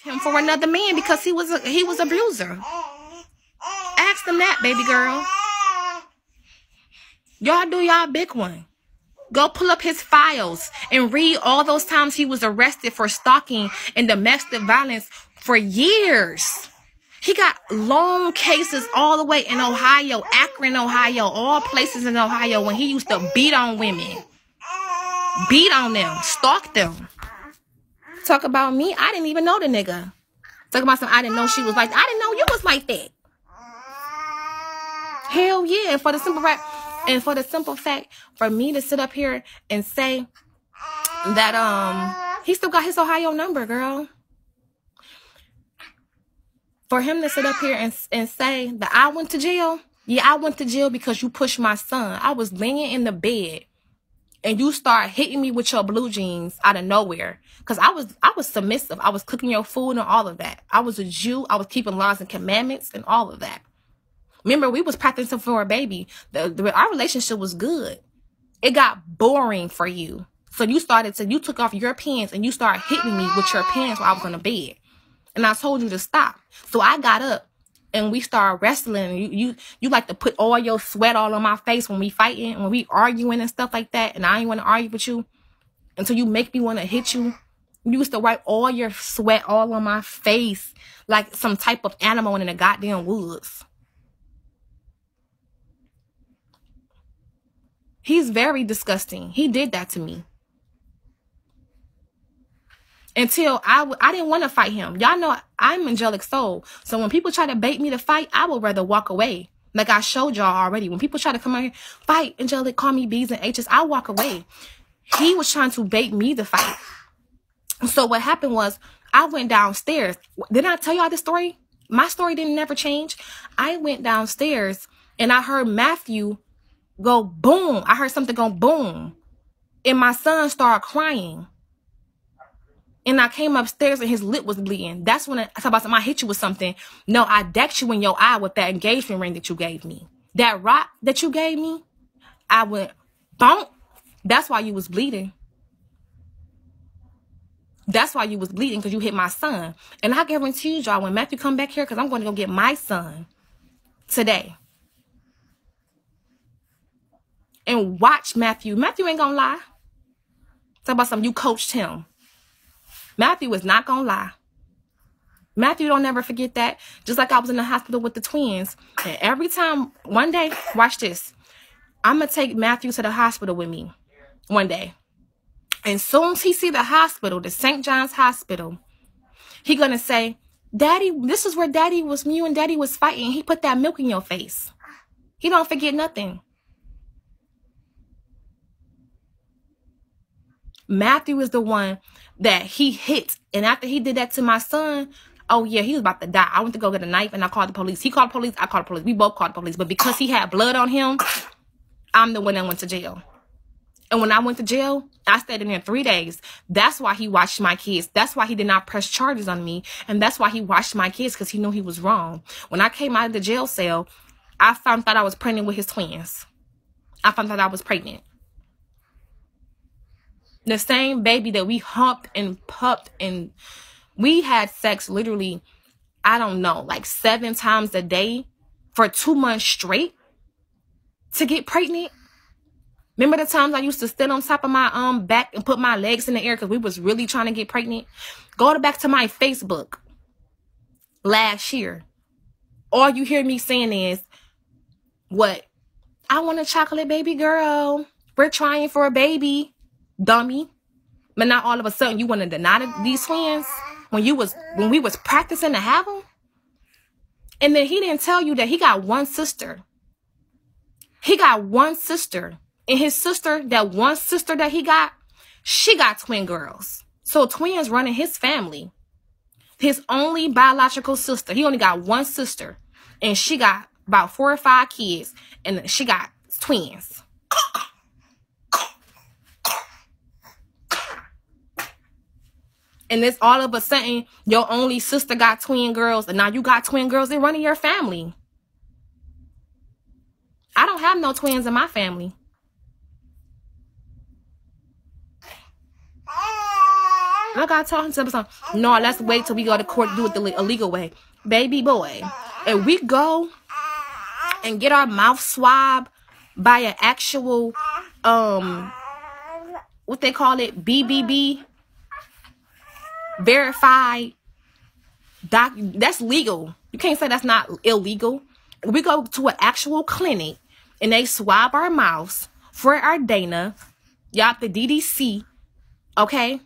him for another man because he was abuser. Ask them that, baby girl. Y'all do y'all big one. Go pull up his files and read all those times he was arrested for stalking and domestic violence for years. He got long cases all the way in Ohio, Akron, Ohio, all places in Ohio when he used to beat on women. Beat on them, stalk them. Talk about me, I didn't even know the nigga. Talk about something I didn't know she was like, I didn't know you was like that. Hell yeah, and for the simple fact, for me to sit up here and say that he still got his Ohio number, girl. For him to sit up here and say that I went to jail. Yeah, I went to jail because you pushed my son. I was laying in the bed and you start hitting me with your blue jeans out of nowhere. Because I was submissive. I was cooking your food and all of that. I was a Jew. I was keeping laws and commandments and all of that. Remember, we was practicing for a baby. Our relationship was good. It got boring for you. So you took off your pants and you started hitting me with your pants while I was on the bed. And I told you to stop. So I got up and we started wrestling. You like to put all your sweat all on my face when we fighting, when we arguing and stuff like that. And I ain't want to argue with you until you make me want to hit you. You used to wipe all your sweat all on my face like some type of animal in the goddamn woods. He's very disgusting. He did that to me. Until I didn't want to fight him. Y'all know I'm angelic soul. So when people try to bait me to fight, I would rather walk away. Like I showed y'all already. When people try to come out here, fight, angelic, call me B's and H's, I walk away. He was trying to bait me to fight. So what happened was I went downstairs. Didn't I tell y'all this story? My story didn't never change. I went downstairs and I heard Matthew go boom. I heard something go boom. And my son started crying. And I came upstairs and his lip was bleeding. That's when I thought about something. I hit you with something. No, I decked you in your eye with that engagement ring that you gave me. That rock that you gave me, I went bonk. That's why you was bleeding. That's why you was bleeding, because you hit my son. And I guarantee y'all, when Matthew come back here, because I'm going to go get my son today. And watch Matthew. Matthew ain't gonna lie. Talk about something, you coached him. Matthew is not gonna lie. Matthew don't never forget that. Just like I was in the hospital with the twins. And every time, one day, watch this. I'm gonna take Matthew to the hospital with me one day. And soon as he see the hospital, the St. John's Hospital, he gonna say, Daddy, this is where Daddy was, you and Daddy was fighting. He put that milk in your face. He don't forget nothing. Matthew is the one that he hit. And after he did that to my son, oh yeah, he was about to die. I went to go get a knife and I called the police. He called the police. I called the police. We both called the police. But because he had blood on him, I'm the one that went to jail. And when I went to jail, I stayed in there 3 days. That's why he watched my kids. That's why he did not press charges on me. And that's why he watched my kids, because he knew he was wrong. When I came out of the jail cell, I found out I was pregnant with his twins. I found out I was pregnant. The same baby that we humped and pupped, and we had sex literally, I don't know, like 7 times a day for 2 months straight to get pregnant. Remember the times I used to sit on top of my back and put my legs in the air because we was really trying to get pregnant? Go back to my Facebook last year. All you hear me saying is, what? I want a chocolate baby girl. We're trying for a baby. Dummy. But now all of a sudden you want to deny these twins when we was practicing to have them. And then he didn't tell you that he got one sister. He got one sister. And his sister, that one sister that he got, she got twin girls. So twins running his family. His only biological sister. He only got one sister. And she got about 4 or 5 kids. And she got twins. And it's all of a sudden, your only sister got twin girls, and now you got twin girls in running your family. I don't have no twins in my family. Like I told him something. No, let's wait till we go to court to do it the illegal way. Baby boy. And we go and get our mouth swabbed by an actual, what they call it, BBB, verified doc. That's legal. You can't say that's not illegal. We go to an actual clinic and they swab our mouths for our Dana, y'all, the DDC, okay?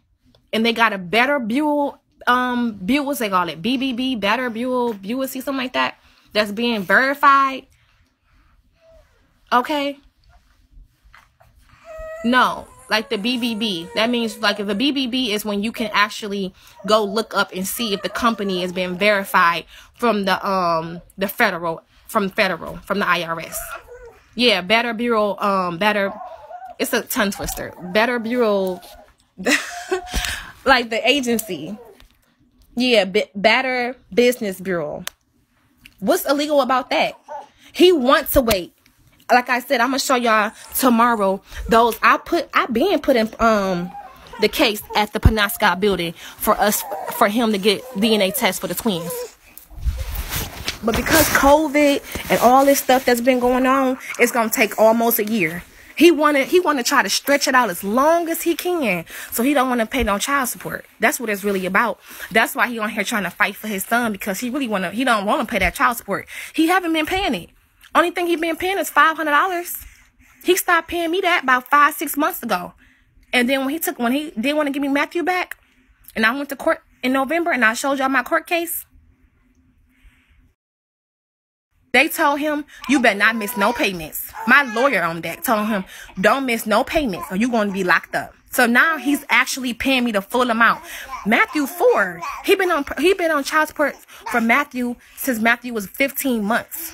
And they got a better Buell, what's they call it? BBB, better Buell, something like that. That's being verified. Okay? No, like the BBB. That means like if the BBB is when you can actually go look up and see if the company has been verified from the federal, from the IRS. Yeah, Better Bureau, better. It's a tongue twister. Better Bureau, like the agency. Yeah, Better Business Bureau. What's illegal about that? He wants to wait. Like I said, I'm gonna show y'all tomorrow those I been put in the case at the Penobscot building for him to get DNA tests for the twins. But because COVID and all this stuff that's been going on, it's gonna take almost a year. He wanna try to stretch it out as long as he can, so he don't want to pay no child support. That's what it's really about. That's why he on here trying to fight for his son, because he don't want to pay that child support. He haven't been paying it. Only thing he been paying is $500. He stopped paying me that about 5-6 months ago. And then when he didn't want to give me Matthew back, and I went to court in November and I showed y'all my court case, they told him, you better not miss no payments. My lawyer on that told him, don't miss no payments or you're going to be locked up. So now he's actually paying me the full amount. Matthew 4, he been on child support for Matthew since Matthew was 15 months.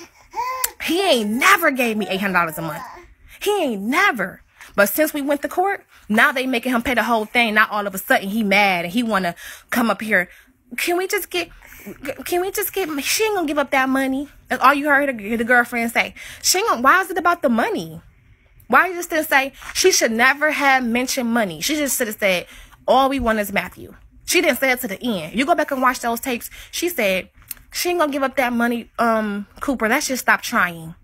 He ain't never gave me $800 a month. He ain't never. But since we went to court, now they making him pay the whole thing. Now all of a sudden he mad and he want to come up here. She ain't gonna give up that money. That's all you heard the girlfriend say. Why is it about the money? Why you just didn't say, she should never have mentioned money. She just should have said, all we want is Matthew. She didn't say it to the end. You go back and watch those tapes. She said, she ain't gonna give up that money, Cooper. Let's just stop trying.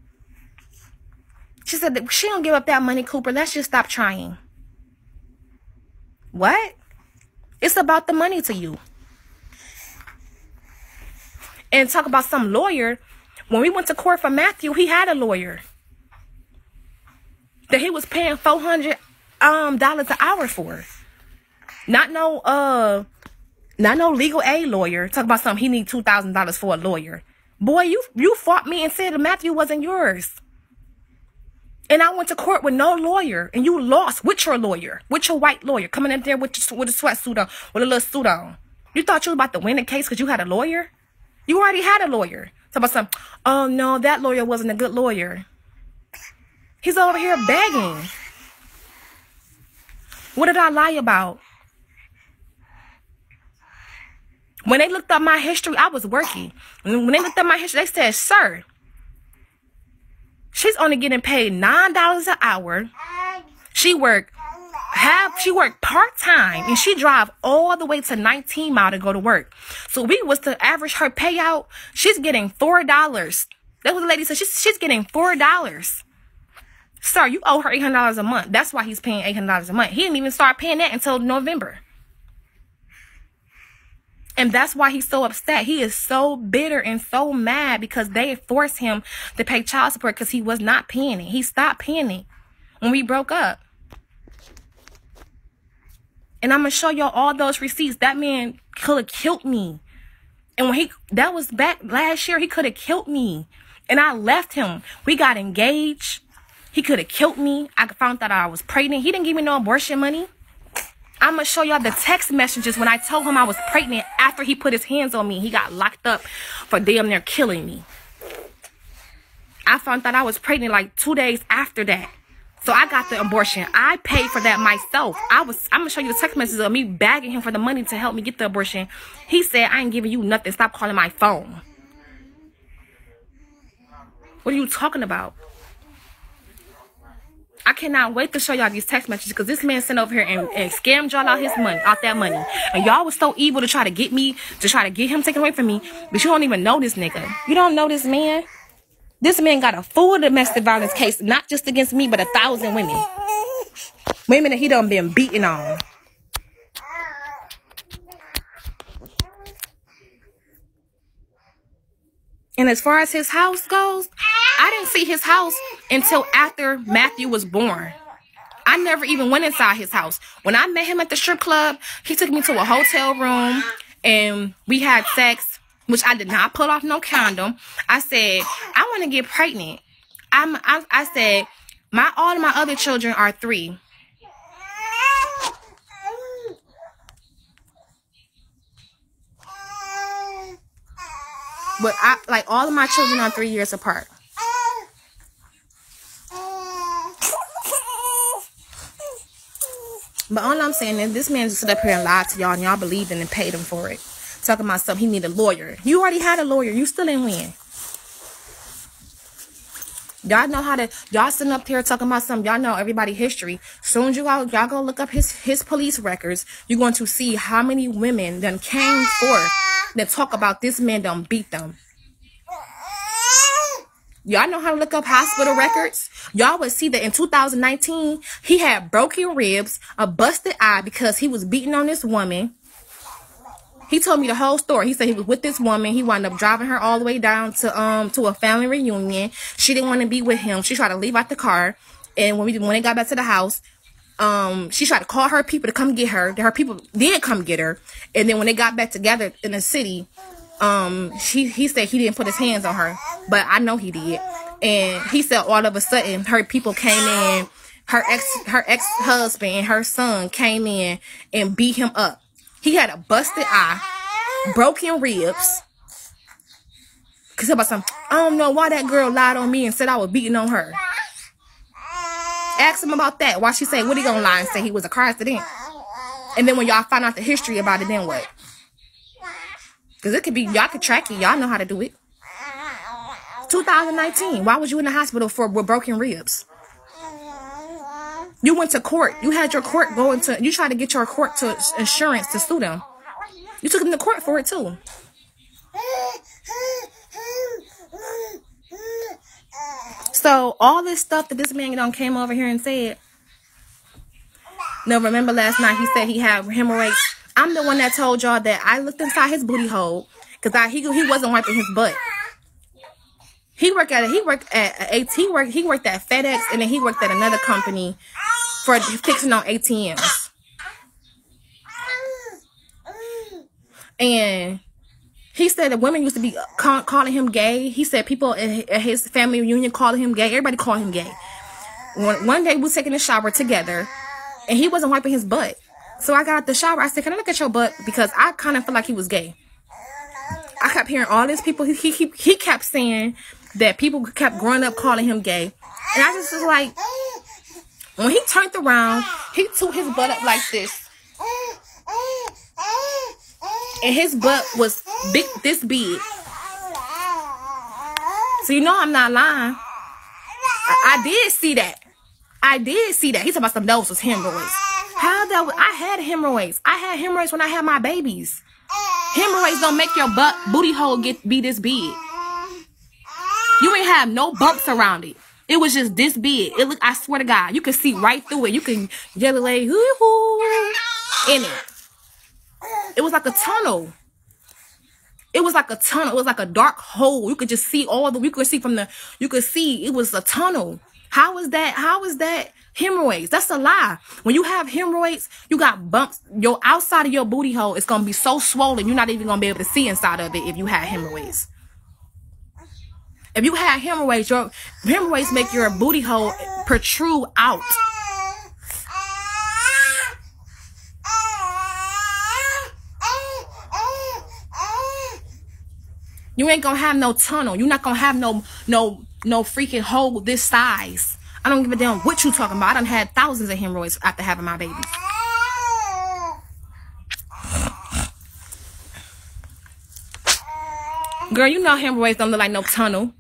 She said, she don't give up that money, Cooper. Let's just stop trying. What? It's about the money to you. And talk about some lawyer. When we went to court for Matthew, he had a lawyer that he was paying $400 an hour for. Not no legal aid lawyer. Talk about something he need $2,000 for a lawyer. Boy, you fought me and said that Matthew wasn't yours. And I went to court with no lawyer, and you lost with your lawyer, with your white lawyer, coming in there with a sweatsuit on, with a little suit on. You thought you were about to win the case because you had a lawyer? You already had a lawyer. Talk about something. Oh no, that lawyer wasn't a good lawyer. He's over here begging. What did I lie about? When they looked up my history, I was working. When they looked up my history, they said, sir, she's only getting paid $9 an hour. She worked part-time, and she drive all the way to 19 Mile to go to work. So we was to average her payout. She's getting $4. That's what the lady said. She's getting $4. Sir, you owe her $800 a month. That's why he's paying $800 a month. He didn't even start paying that until November. And that's why he's so upset. He is so bitter and so mad because they forced him to pay child support because he was not paying it. He stopped paying it when we broke up. And I'm going to show y'all all those receipts. That man could have killed me. And that was back last year, he could have killed me. And I left him. We got engaged. He could have killed me. I found out I was pregnant. He didn't give me no abortion money. I'm going to show y'all the text messages when I told him I was pregnant after he put his hands on me. He got locked up for damn near killing me. I found out I was pregnant like 2 days after that. So I got the abortion. I paid for that myself. I'm going to show you the text messages of me begging him for the money to help me get the abortion. He said, I ain't giving you nothing. Stop calling my phone. What are you talking about? I cannot wait to show y'all these text messages because this man sent over here and scammed y'all out his money, out that money. And y'all was so evil to try to get me, to try to get him taken away from me. But you don't even know this nigga. You don't know this man. This man got a full domestic violence case, not just against me, but 1,000 women. Women that he done been beating on. And as far as his house goes, I didn't see his house until after Matthew was born. I never even went inside his house. When I met him at the strip club, he took me to a hotel room and we had sex, which I did not pull off no condom. I said, I want to get pregnant. I said, all of my other children are 3. But all of my children are 3 years apart. But all I'm saying is this man just stood up here and lied to y'all and y'all believed in and paid him for it. Talking about something, he need a lawyer. You already had a lawyer. You still didn't win. Y'all know how to, y'all sitting up here talking about something, y'all know everybody's history. Soon as y'all go look up his police records, you're going to see how many women done came forth that talk about this man done beat them. Y'all know how to look up hospital records. Y'all would see that in 2019, he had broken ribs, a busted eye because he was beating on this woman. He told me the whole story. He said he was with this woman. He wound up driving her all the way down to a family reunion. She didn't want to be with him. She tried to leave out the car. And when they got back to the house, she tried to call her people to come get her. Her people did come get her. And then when they got back together in the city, he said he didn't put his hands on her, but I know he did. And he said all of a sudden her people came in, her ex-husband and her son came in and beat him up. He had a busted eye, broken ribs. Cause about something, I don't know why that girl lied on me and said I was beating on her. Ask him about that. Why she say, what he gonna lie and say he was a car accident? And then when y'all find out the history about it, then what? Because it could be, y'all could track it. Y'all know how to do it. 2019. Why was you in the hospital with broken ribs? You went to court. You had your court you tried to get your court to insurance to sue them. You took them to court for it too. So all this stuff that this man done came over here and said. No, remember last night he said he had hemorrhoids. I'm the one that told y'all that I looked inside his booty hole because he wasn't wiping his butt. He worked at FedEx, and then he worked at another company for fixing on ATMs. And he said that women used to be calling him gay. He said people at his family reunion calling him gay. Everybody called him gay. One day we was taking a shower together, and he wasn't wiping his butt. So I got out the shower. I said, can I look at your butt? Because I kind of feel like he was gay. I kept hearing all these people. He kept saying that people kept growing up calling him gay. And I just was like, when he turned around, he took his butt up like this. And his butt was big, this big. So you know I'm not lying. I did see that. I did see that. He talking about some those was hemorrhoids. How that? I had hemorrhoids. I had hemorrhoids when I had my babies. Hemorrhoids don't make your booty hole be this big. You ain't have no bumps around it. It was just this big. It look. I swear to God, you can see right through it. You can yell like hoo-hoo in it. It was like a tunnel. It was like a tunnel. It was like a dark hole. You could just see all the. You could see from the. You could see it was a tunnel. How is that? How is that hemorrhoids? That's a lie. When you have hemorrhoids, you got bumps. Your outside of your booty hole is gonna be so swollen, you're not even gonna be able to see inside of it if you had hemorrhoids. If you had hemorrhoids, your hemorrhoids make your booty hole protrude out. You ain't gonna have no tunnel. You're not gonna have no freaking hole this size. I don't give a damn what you talking about. I done had thousands of hemorrhoids after having my babies. Girl, you know hemorrhoids don't look like no tunnel.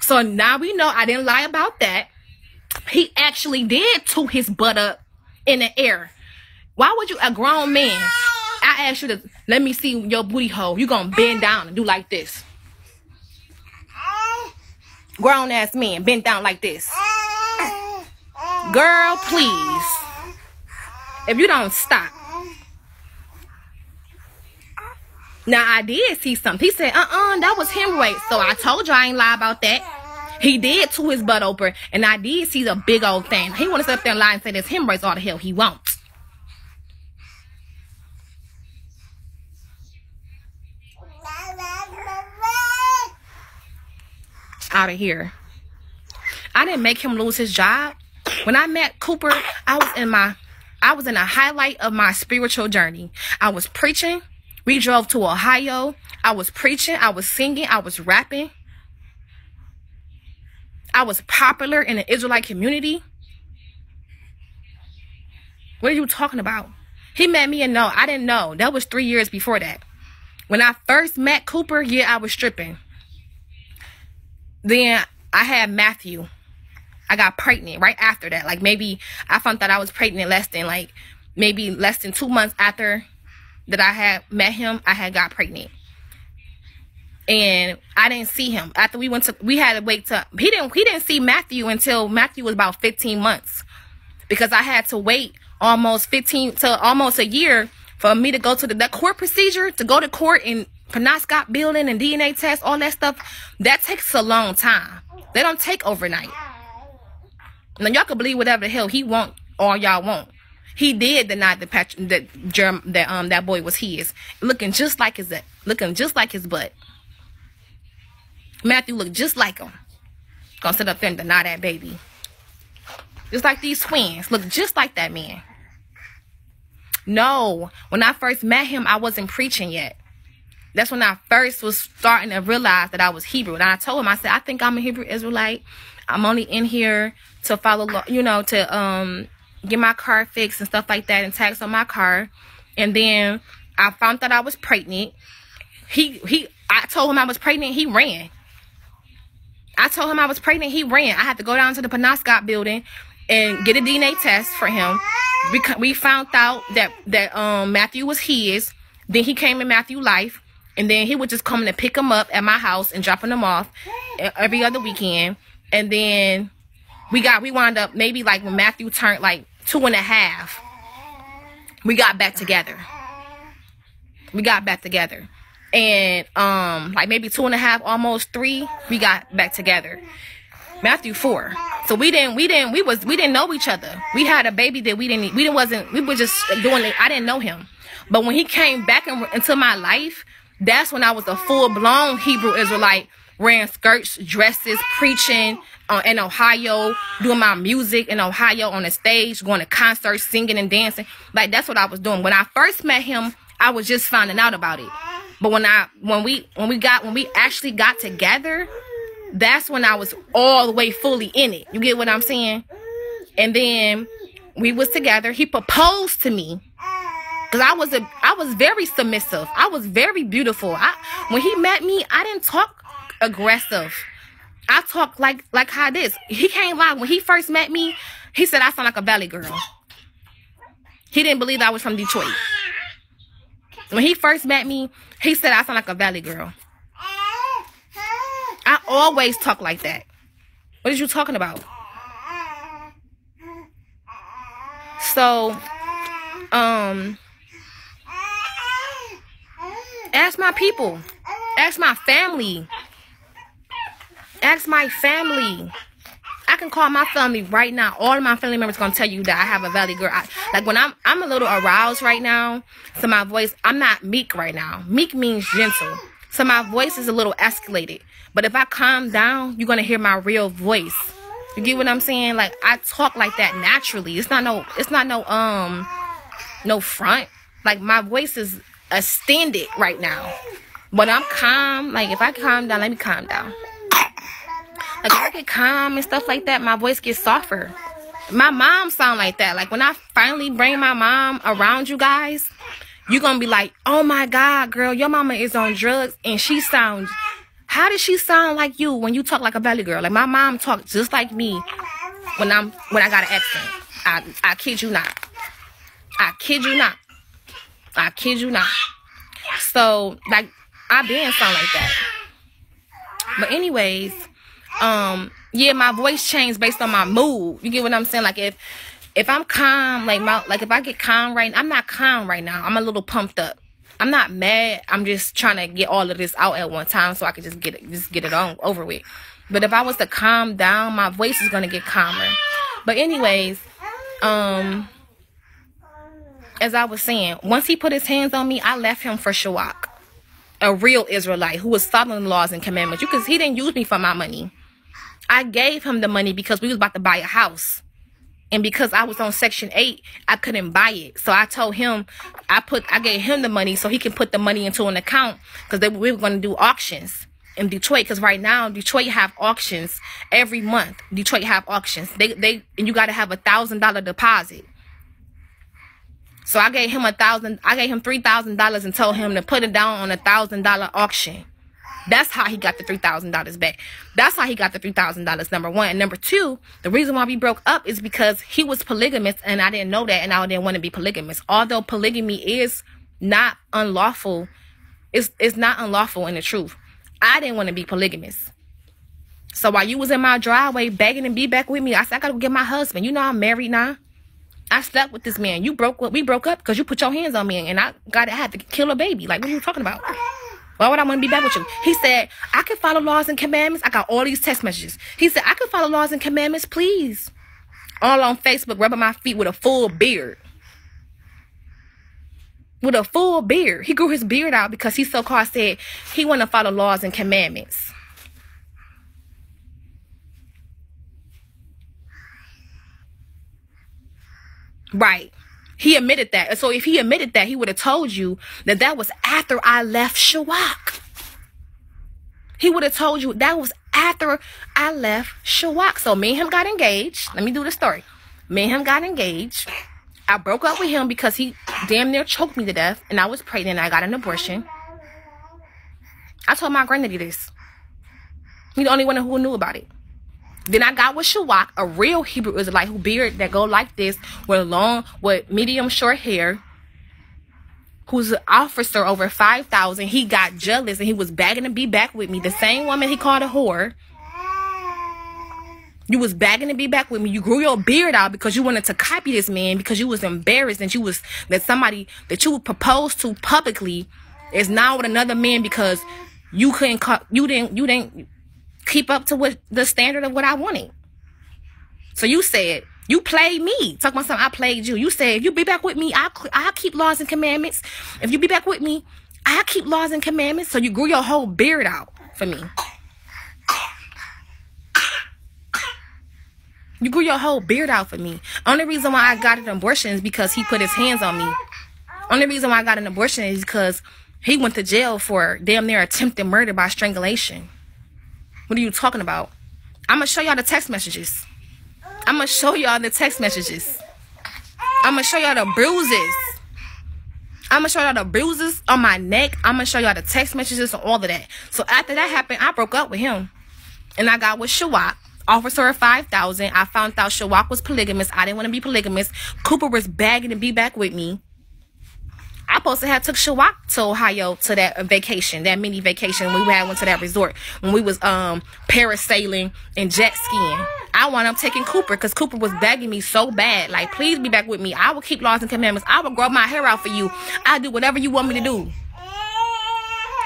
So now we know I didn't lie about that. He actually did toot his butt up in the air. Why would you, a grown man, I asked you to, let me see your booty hole. You gonna bend down and do like this. Grown ass man, bend down like this. Girl, please. If you don't stop. Now, I did see something. He said, that was hemorrhoids. So I told you I ain't lie about that. He did to his butt open, and I did see the big old thing. He want to sit up there and lie and say there's hemorrhoids. All the hell he won't. Out of here. I didn't make him lose his job. When I met Cooper, I was in a highlight of my spiritual journey. I was preaching. We drove to Ohio. I was preaching. I was singing. I was rapping. I was popular in the Israelite community. What are you talking about? He met me and no, I didn't know. That was 3 years before that. When I first met Cooper, yeah, I was stripping. Then I had Matthew. I got pregnant right after that. Like maybe I found out I was pregnant less than 2 months after that I had met him. I had got pregnant. And I didn't see him after we had to wait till he didn't see Matthew until Matthew was about 15 months, because I had to wait almost a year for me to go to the court procedure, to go to court in Penobscot building and DNA test, all that stuff. That takes a long time. They don't take overnight. Now y'all can believe whatever the hell he want or y'all won't. He did deny that boy was his, looking just like his butt. Matthew looked just like him. Gonna sit up there and deny that baby. Just like these twins. Look just like that man. No. When I first met him, I wasn't preaching yet. That's when I first was starting to realize that I was Hebrew. And I told him, I said, I think I'm a Hebrew Israelite. I'm only in here to follow, to get my car fixed and stuff like that and tax on my car. And then I found out I was pregnant. I told him I was pregnant. He ran. I told him I was pregnant. He ran. I had to go down to the Penobscot building and get a DNA test for him. We found out that Matthew was his. Then he came in Matthew's life. And then he would just come to pick him up at my house and dropping him off every other weekend. And then we wound up maybe like when Matthew turned like 2.5. We got back together. And like maybe 2.5, almost 3, we got back together. Matthew 4. So we didn't know each other. We had a baby that we were just doing it. I didn't know him. But when he came back into my life, that's when I was a full-blown Hebrew Israelite, wearing skirts, dresses, preaching in Ohio, doing my music in Ohio on the stage, going to concerts, singing and dancing. Like, that's what I was doing. When I first met him, I was just finding out about it. But when we actually got together, that's when I was all the way fully in it. You get what I'm saying? And then we was together. He proposed to me. Because I was very submissive. I was very beautiful. When he met me, I didn't talk aggressive. I talked like how this. He can't lie. When he first met me, he said I sound like a valley girl. He didn't believe I was from Detroit. When he first met me, he said I sound like a valley girl. I always talk like that. What are you talking about? So, ask my people. Ask my family. Ask my family. I can call my family right now. All of my family members gonna tell you that I have a valley girl. Like when I'm a little aroused right now, so my voice, I'm not meek right now. Meek means gentle. So my voice is a little escalated. But if I calm down, you're gonna hear my real voice. You get what I'm saying? Like I talk like that naturally. It's not no front. Like my voice is extended right now. But I'm calm. Like if I calm down, let me calm down. Like if I get calm and stuff like that, my voice gets softer. My mom sound like that. Like when I finally bring my mom around you guys, you're gonna be like, oh my God, girl, your mama is on drugs and she sounds, how does she sound like you when you talk like a valley girl? Like my mom talked just like me when I got an accident. I kid you not. I kid you not. I kid you not. So, like, I been sound like that. But anyways, yeah, my voice changed based on my mood. You get what I'm saying? Like, if I'm calm, like if I get calm right now, I'm not calm right now. I'm a little pumped up. I'm not mad. I'm just trying to get all of this out at one time so I can just get it on over with. But if I was to calm down, my voice is gonna get calmer. But anyways, as I was saying, once he put his hands on me, I left him for Shawak, a real Israelite who was following the laws and commandments. He didn't use me for my money. I gave him the money because we was about to buy a house. And because I was on Section 8, I couldn't buy it. So I told him, I gave him the money so he can put the money into an account, because we were going to do auctions in Detroit. Because right now, Detroit have auctions every month. Detroit have auctions. And you got to have $1,000 deposit. So I gave him $3,000 and told him to put it down on $1,000 auction. That's how he got the $3,000 back. That's how he got the $3,000, number one. And number two, the reason why we broke up is because he was polygamous and I didn't know that, and I didn't want to be polygamous. Although polygamy is not unlawful, it's not unlawful in the truth. I didn't want to be polygamous. So while you was in my driveway begging to be back with me, I said, I got to get my husband. You know I'm married now. I slept with this man. We broke up because you put your hands on me and I had to kill a baby. Like, what are you talking about? Why would I want to be back with you? He said, I can follow laws and commandments. I got all these text messages. He said, I can follow laws and commandments, please. All on Facebook, rubbing my feet with a full beard. With a full beard. He grew his beard out because he so-called said he want to follow laws and commandments. Right. He admitted that. So if he admitted that, he would have told you that was after I left Shawak. He would have told you that was after I left Shawak. So me and him got engaged. Let me do the story. Me and him got engaged. I broke up with him because he damn near choked me to death. And I was pregnant and I got an abortion. I told my granddaddy this. He's the only one who knew about it. Then I got with Shawak, a real Hebrew Israelite who beard that go like this, with medium short hair, who's an officer over 5,000. He got jealous and he was begging to be back with me. The same woman he called a whore. You was begging to be back with me. You grew your beard out because you wanted to copy this man, because you was embarrassed that somebody that you would propose to publicly is now with another man because you didn't keep up to what the standard of what I wanted. So you said, you played me. Talk about something, I played you. You said, if you be back with me, I'll keep laws and commandments. If you be back with me, I'll keep laws and commandments. So you grew your whole beard out for me. You grew your whole beard out for me. Only reason why I got an abortion is because he put his hands on me. Only reason why I got an abortion is because he went to jail for damn near attempted murder by strangulation. What are you talking about? I'm going to show y'all the text messages. I'm going to show y'all the text messages. I'm going to show y'all the bruises. I'm going to show y'all the bruises on my neck. I'm going to show y'all the text messages and all of that. So after that happened, I broke up with him. And I got with Shawak, officer of 5,000. I found out Shawak was polygamous. I didn't want to be polygamous. Cooper was begging to be back with me. I supposed to have took Shawak to Ohio to that vacation, that mini vacation. We went to that resort when we was parasailing and jet skiing. I wound up taking Cooper because Cooper was begging me so bad, like, please be back with me. I will keep laws and commandments. I will grow my hair out for you. I'll do whatever you want me to do.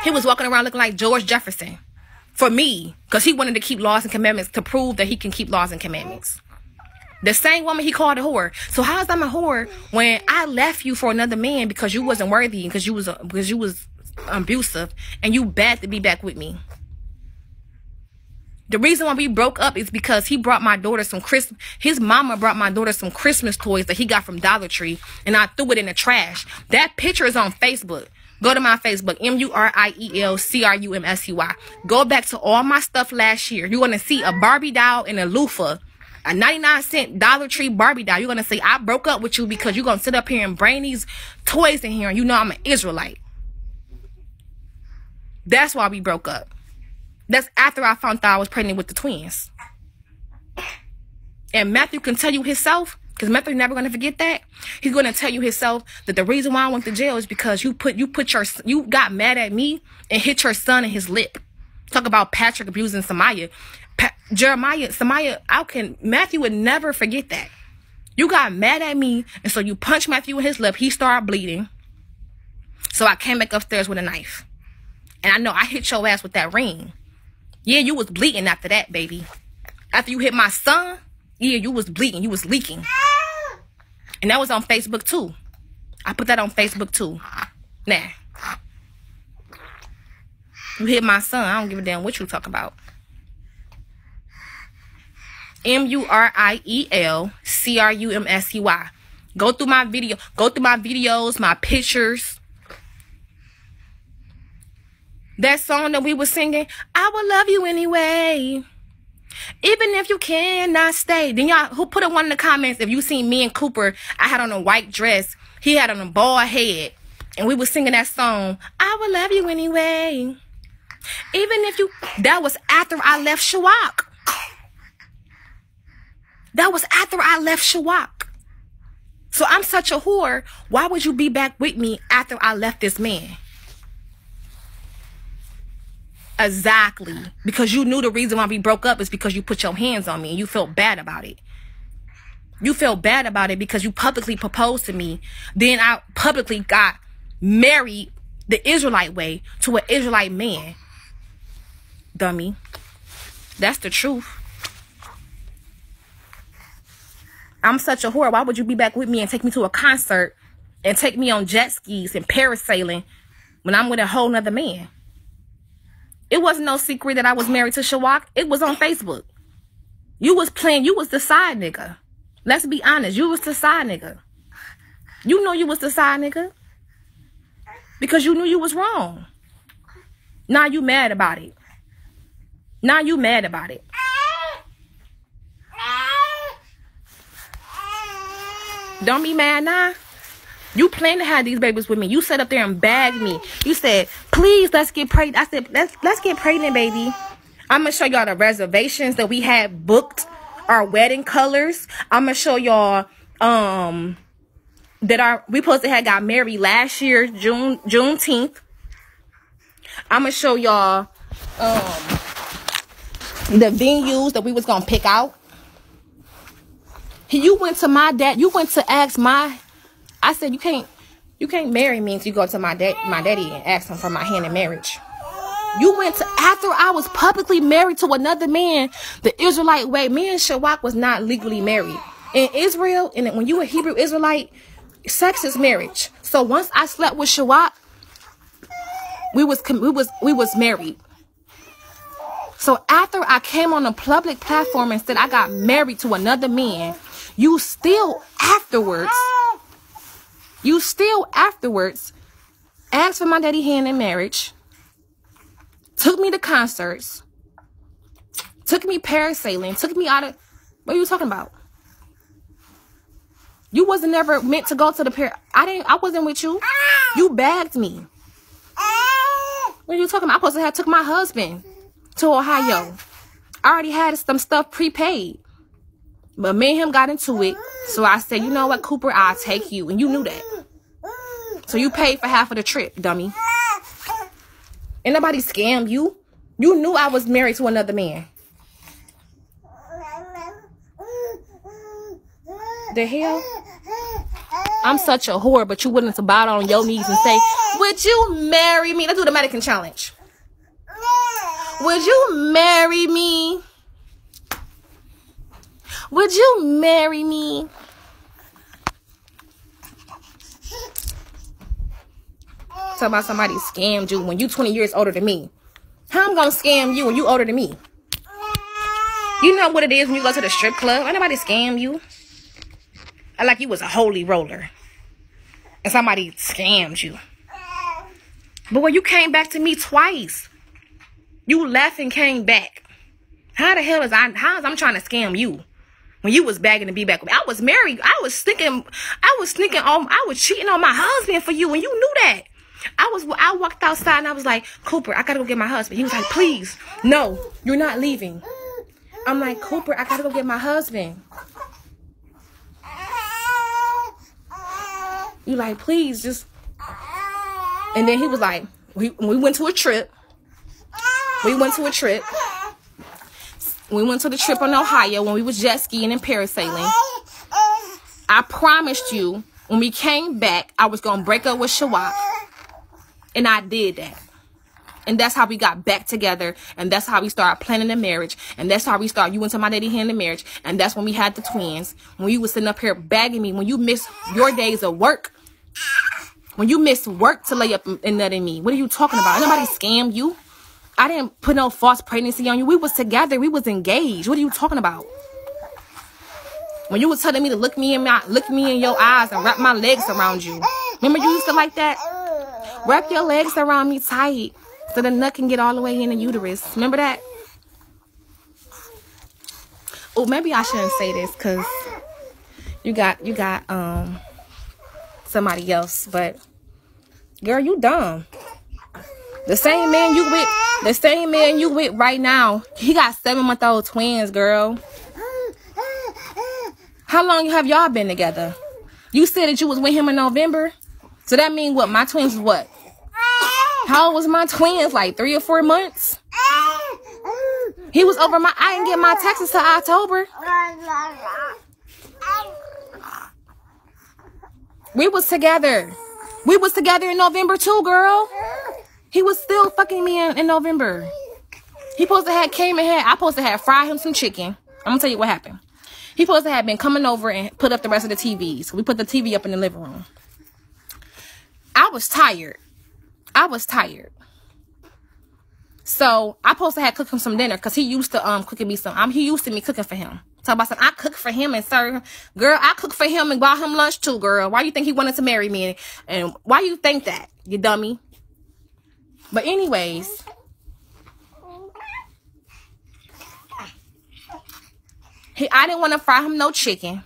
He was walking around looking like George Jefferson for me because he wanted to keep laws and commandments to prove that he can keep laws and commandments. The same woman he called a whore. So how is I'm a whore when I left you for another man because you wasn't worthy and because you was abusive and you bad to be back with me? The reason why we broke up is because he brought my daughter his mama brought my daughter some Christmas toys that he got from Dollar Tree, and I threw it in the trash. That picture is on Facebook. Go to my Facebook, MURIELCRUMSUY. Go back to all my stuff last year. You're going to see a Barbie doll and a loofah. A 99-cent Dollar Tree Barbie doll. You're going to say, I broke up with you because you're going to sit up here and bring these toys in here and you know I'm an Israelite. That's why we broke up. That's after I found out I was pregnant with the twins. And Matthew can tell you himself, because Matthew never going to forget that. He's going to tell you himself that the reason why I went to jail is because you got mad at me and hit your son in his lip. Talk about Patrick abusing Samaya. Matthew would never forget that. You got mad at me, and so you punched Matthew in his lip. He started bleeding. So I came back upstairs with a knife. And I know I hit your ass with that ring. Yeah, you was bleeding after that, baby. After you hit my son, yeah, you was bleeding. You was leaking. And that was on Facebook, too. I put that on Facebook, too. Nah. You hit my son. I don't give a damn what you talk about. MURIELCRUMSCY. Go through my video. Go through my videos, my pictures. That song that we were singing, I will love you anyway, even if you cannot stay. Then y'all, who put one in the comments, if you seen me and Cooper, I had on a white dress, he had on a bald head, and we were singing that song, I will love you anyway, even if you, that was after I left Shawak. That was after I left Shawak. So I'm such a whore. Why would you be back with me after I left this man? Exactly. Because you knew the reason why we broke up is because you put your hands on me and you felt bad about it. You felt bad about it because you publicly proposed to me. Then I publicly got married the Israelite way to an Israelite man. Dummy. That's the truth. I'm such a whore. Why would you be back with me and take me to a concert and take me on jet skis and parasailing when I'm with a whole nother man? It wasn't no secret that I was married to Shawak. It was on Facebook. You was playing. You was the side nigga. Let's be honest. You was the side nigga. You know you was the side nigga. Because you knew you was wrong. Now you mad about it. Now you mad about it. Don't be mad now. You plan to have these babies with me. You sat up there and bagged me. You said, please, let's get pregnant. I said, let's get pregnant, baby. I'm going to show y'all the reservations that we had booked, our wedding colors. I'm going to show y'all that we supposed to have got married last year, Juneteenth. I'm going to show y'all the venues that we was going to pick out. You went to my dad. You went to ask my... I said, you can't marry me until you go to my daddy and ask him for my hand in marriage. You went to, after I was publicly married to another man, the Israelite way. Me and Shawak was not legally married. In Israel, and when you a Hebrew Israelite, sex is marriage. So once I slept with Shawak, we was married. So after I came on a public platform and said I got married to another man, you still afterwards asked for my daddy hand in marriage, took me to concerts, took me parasailing, took me out of... What are you talking about? You wasn't never meant to go to the I wasn't with you. You bagged me. What are you talking about? I supposed to have took my husband to Ohio. I already had some stuff prepaid. But me and him got into it. So I said, you know what, Cooper, I'll take you. And you knew that. So you paid for half of the trip, dummy. Ain't nobody scammed you. You knew I was married to another man. The hell? I'm such a whore, but you willing to bow down on your knees and say, would you marry me? Let's do the American challenge. Would you marry me? Would you marry me? Talk about somebody scammed you when you 20 years older than me. How I'm gonna scam you when you older than me? You know what it is when you go to the strip club. Ain't nobody scam you. I like you was a holy roller. And somebody scammed you. But when you came back to me twice, you left and came back. How the hell is I'm trying to scam you? When you was begging to be back with me. I was married. I was cheating on my husband for you, and you knew that. I walked outside and I was like, Cooper, I gotta go get my husband. He was like, please, no, you're not leaving. I'm like, Cooper, I gotta go get my husband. You like, please, just. And then he was like, we went to a trip. We went to the trip in Ohio when we was jet skiing and parasailing. I promised you, when we came back, I was going to break up with Shawak. And I did that. And that's how we got back together. And that's how we started planning the marriage. And that's how we started. You went to my daddy hand in marriage. And that's when we had the twins. When you was sitting up here begging me. When you missed your days of work. When you missed work to lay up and nut in me. What are you talking about? Nobody scammed you. I didn't put no false pregnancy on you. We was together. We was engaged. What are you talking about? When you was telling me to look me in your eyes and wrap my legs around you. Remember you used to like that? Wrap your legs around me tight so the nut can get all the way in the uterus. Remember that? Oh, maybe I shouldn't say this because you got somebody else, but girl, you dumb. The same man you with right now, he got 7-month-old twins, girl. How long have y'all been together? You said that you was with him in November. So that means what? My twins was what? How old was my twins? Like 3 or 4 months? He was over my... I didn't get my taxes till October. We was together. We was together in November too, girl. He was still fucking me in November. He supposed to have came in here. I supposed to have fried him some chicken. I'm gonna tell you what happened. He supposed to have been coming over and put up the rest of the TVs. So we put the TV up in the living room. I was tired. So I supposed to have cooked him some dinner because he used to cooking me some. He used to me cooking for him. Talk about something. I cook for him and serve him. Girl, I cook for him and bought him lunch too, girl. Why you think he wanted to marry me? And why you think that, you dummy? But anyways, I didn't want to fry him no chicken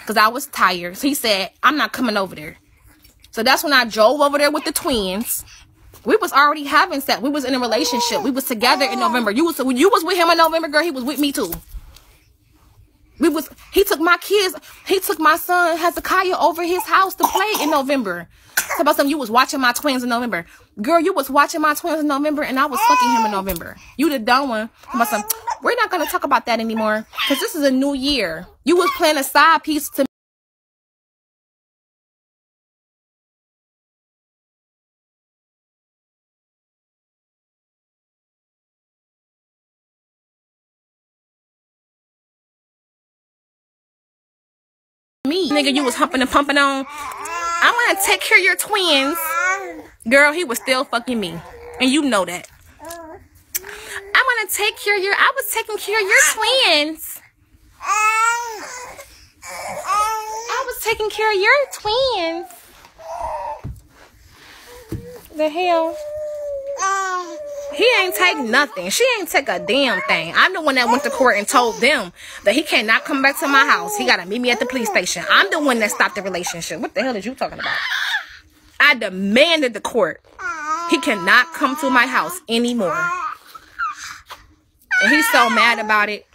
because I was tired. So he said, I'm not coming over there. So that's when I drove over there with the twins. We was already having sex. We was in a relationship. We was together in November. You was with him in November, girl. He was with me too. He took my kids. He took my son Hezekiah over his house to play in November. Talk about something. You was watching my twins in November. Girl, you was watching my twins in November and I was fucking him in November. You the dumb one. Talk about something. We're not going to talk about that anymore because this is a new year. You was playing a side piece to me. Nigga, you was humping and pumping on. I want to take care of your twins. Girl, he was still fucking me. And you know that. I want to take care of your... I was taking care of your twins. I was taking care of your twins. The hell? He ain't take nothing. She ain't take a damn thing. I'm the one that went to court and told them that he cannot come back to my house. He got to meet me at the police station. I'm the one that stopped the relationship. What the hell is you talking about? I demanded the court. He cannot come to my house anymore. And he's so mad about it.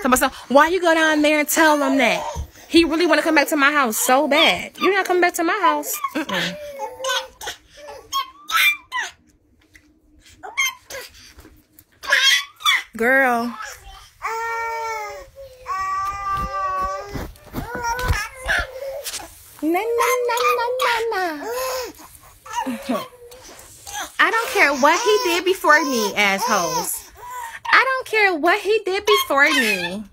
So myself, why you go down there and tell them that? He really want to come back to my house so bad. You're not coming back to my house. Girl. Na, na, na, na, na. I don't care what he did before me, assholes. I don't care what he did before me.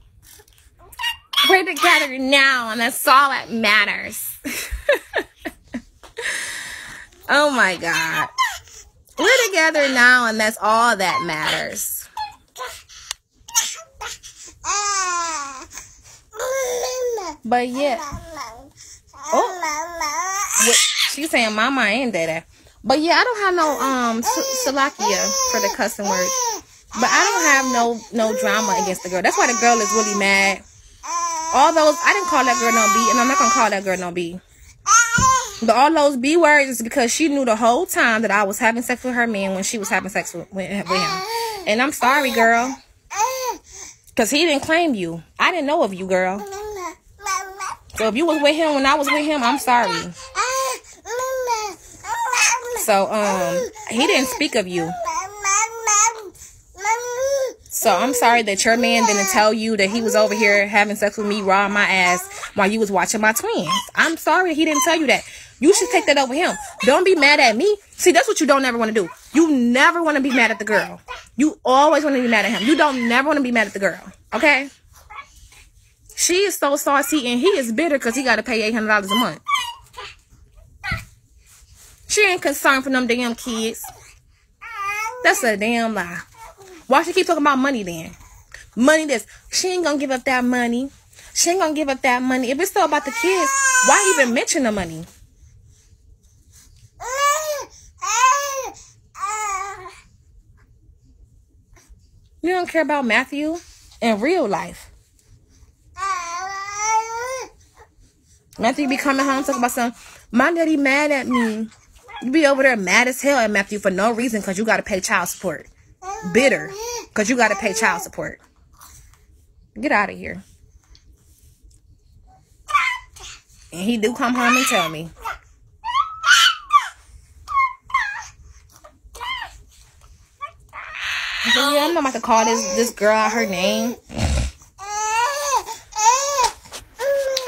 We're together now, and that's all that matters. Oh my God. We're together now, and that's all that matters. But yeah. Oh. She's saying mama ain't that. But yeah, I don't have no salakia for the cussing word. But I don't have no drama against the girl. That's why the girl is really mad. All those, I didn't call that girl no B, and I'm not gonna call that girl no B. But all those B words is because she knew the whole time that I was having sex with her man when she was having sex with him. And I'm sorry, girl. Because he didn't claim you. I didn't know of you, girl. So if you was with him when I was with him, I'm sorry. So, he didn't speak of you. So I'm sorry that your man didn't tell you that he was over here having sex with me, raw my ass, while you was watching my twins. I'm sorry that he didn't tell you that. You should take that over him. Don't be mad at me. See, that's what you don't ever want to do. You never want to be mad at the girl. You always want to be mad at him. You don't never want to be mad at the girl. Okay? She is so saucy and he is bitter because he got to pay $800 a month. She ain't concerned for them damn kids. That's a damn lie. Why she keep talking about money then? Money this. She ain't gonna give up that money. She ain't gonna give up that money. If it's still about the kids, why even mention the money? You don't care about Matthew in real life. Matthew be coming home talking about something. My daddy mad at me. You be over there mad as hell at Matthew for no reason because you got to pay child support. Bitter because you got to pay child support. Get out of here. And he do come home and tell me. Yeah, I'm not about to call this girl out her name.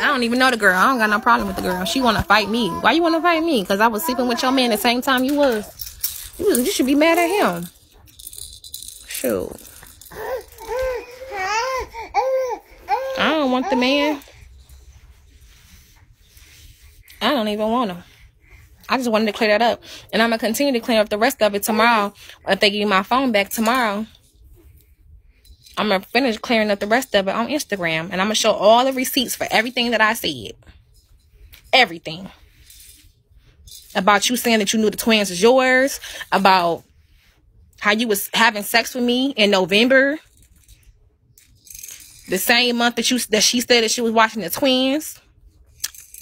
I don't even know the girl. I don't got no problem with the girl. She want to fight me. Why you want to fight me? Because I was sleeping with your man the same time you was. You should be mad at him. Shoot. I don't want the man. I don't even want him. I just wanted to clear that up. And I'm going to continue to clear up the rest of it tomorrow. If they give me my phone back tomorrow, I'm going to finish clearing up the rest of it on Instagram. And I'm going to show all the receipts for everything that I said. Everything. About you saying that you knew the twins was yours. About how you was having sex with me in November. The same month that she said that she was watching the twins.